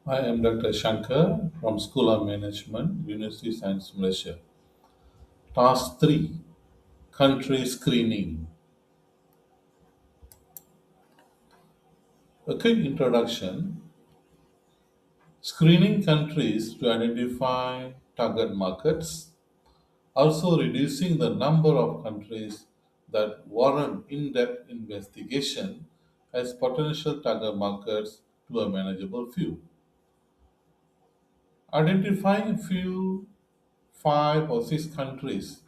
I am Dr. Shankar from School of Management, University of Science Malaysia. Task 3, Country Screening. A quick introduction. Screening countries to identify target markets, also reducing the number of countries that warrant in-depth investigation as potential target markets to a manageable few. Identifying few, 5 or 6 countries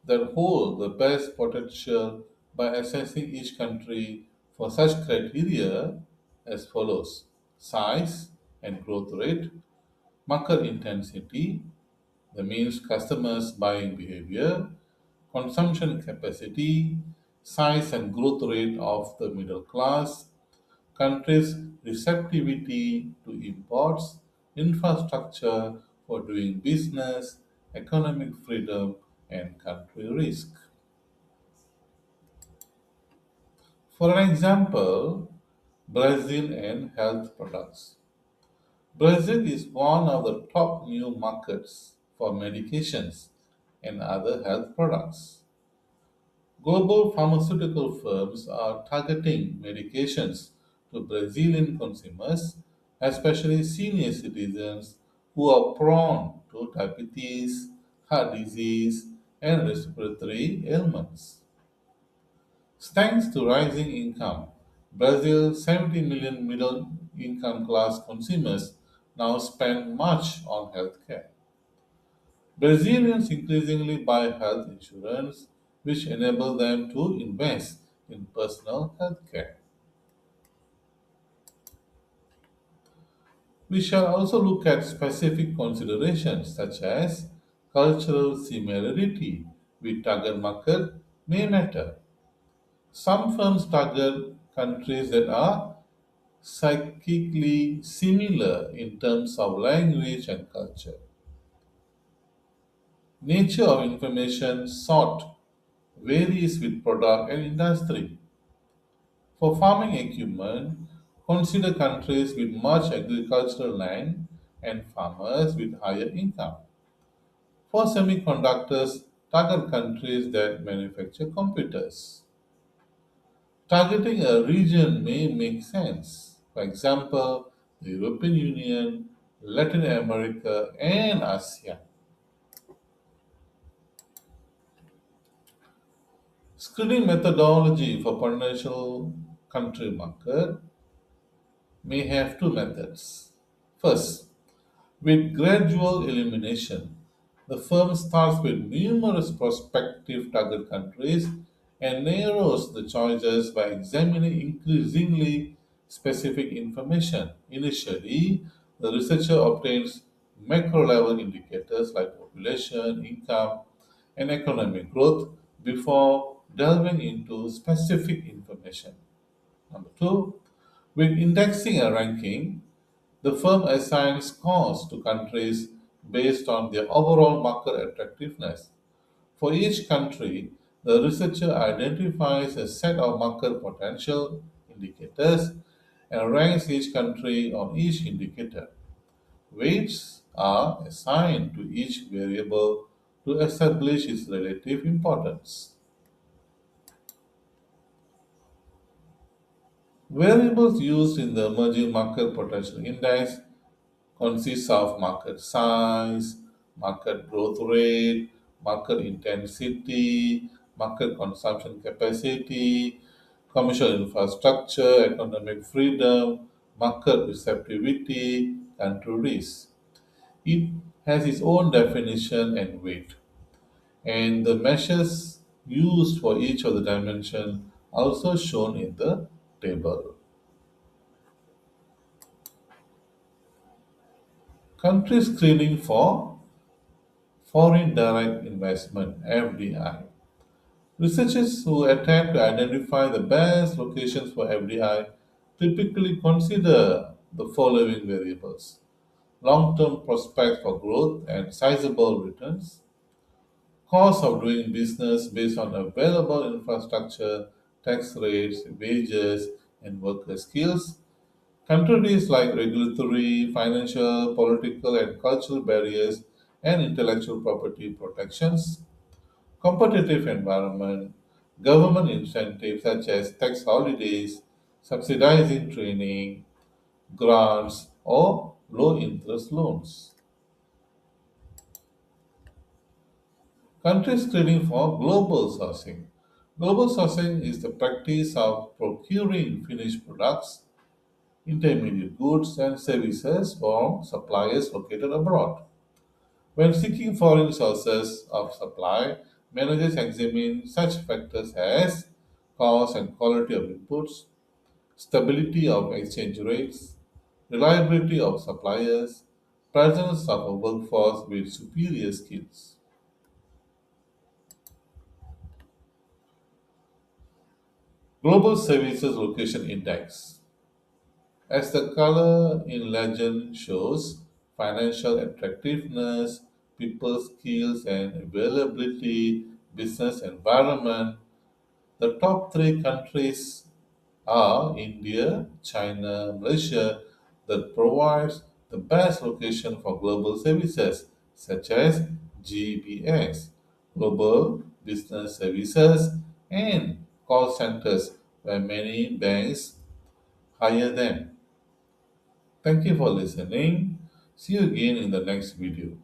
that hold the best potential by assessing each country for such criteria as follows: size and growth rate, market intensity, that means customers' buying behavior, consumption capacity, size and growth rate of the middle class, countries' receptivity to imports, infrastructure for doing business, economic freedom, and country risk. For an example, Brazil and health products. Brazil is one of the top new markets for medications and other health products. Global pharmaceutical firms are targeting medications to Brazilian consumers, especially senior citizens who are prone to diabetes, heart disease, and respiratory ailments. Thanks to rising income, Brazil's 70 million middle income class consumers now spend much on healthcare. Brazilians increasingly buy health insurance, which enable them to invest in personal healthcare. We shall also look at specific considerations such as cultural similarity with target market may matter. Some firms target countries that are psychically similar in terms of language and culture. Nature of information sought varies with product and industry. For farming equipment, consider countries with much agricultural land and farmers with higher income. For semiconductors, target countries that manufacture computers. Targeting a region may make sense. For example, the European Union, Latin America, and ASEAN. Screening methodology for potential country market may have two methods. First, with gradual elimination, the firm starts with numerous prospective target countries and narrows the choices by examining increasingly specific information. Initially, the researcher obtains macro level indicators like population, income, and economic growth before delving into specific information. Number two, with indexing and ranking, the firm assigns scores to countries based on their overall market attractiveness. For each country, the researcher identifies a set of market potential indicators and ranks each country on each indicator. Weights are assigned to each variable to establish its relative importance. Variables used in the Emerging Market Potential Index consists of market size, market growth rate, market intensity, market consumption capacity, commercial infrastructure, economic freedom, market receptivity, country risk. It has its own definition and weight, and the measures used for each of the dimensions also shown in the table. Country screening for foreign direct investment (FDI). Researchers who attempt to identify the best locations for FDI typically consider the following variables: long term prospects for growth and sizable returns, cost of doing business based on available infrastructure, tax rates, wages, and worker skills, Countries like regulatory, financial, political, and cultural barriers and intellectual property protections, competitive environment, government incentives such as tax holidays, subsidizing training, grants, or low interest loans. Country screening for global sourcing. Global sourcing is the practice of procuring finished products, intermediate goods, and services from suppliers located abroad. When seeking foreign sources of supply, managers examine such factors as cost and quality of inputs, stability of exchange rates, reliability of suppliers, presence of a workforce with superior skills. Global Services Location Index. As the color in legend shows, financial attractiveness, people skills and availability, business environment, the top three countries are India, China, Malaysia that provides the best location for global services such as GBS, Global Business Services, and call centers where many banks hire them. Thank you for listening. See you again in the next video.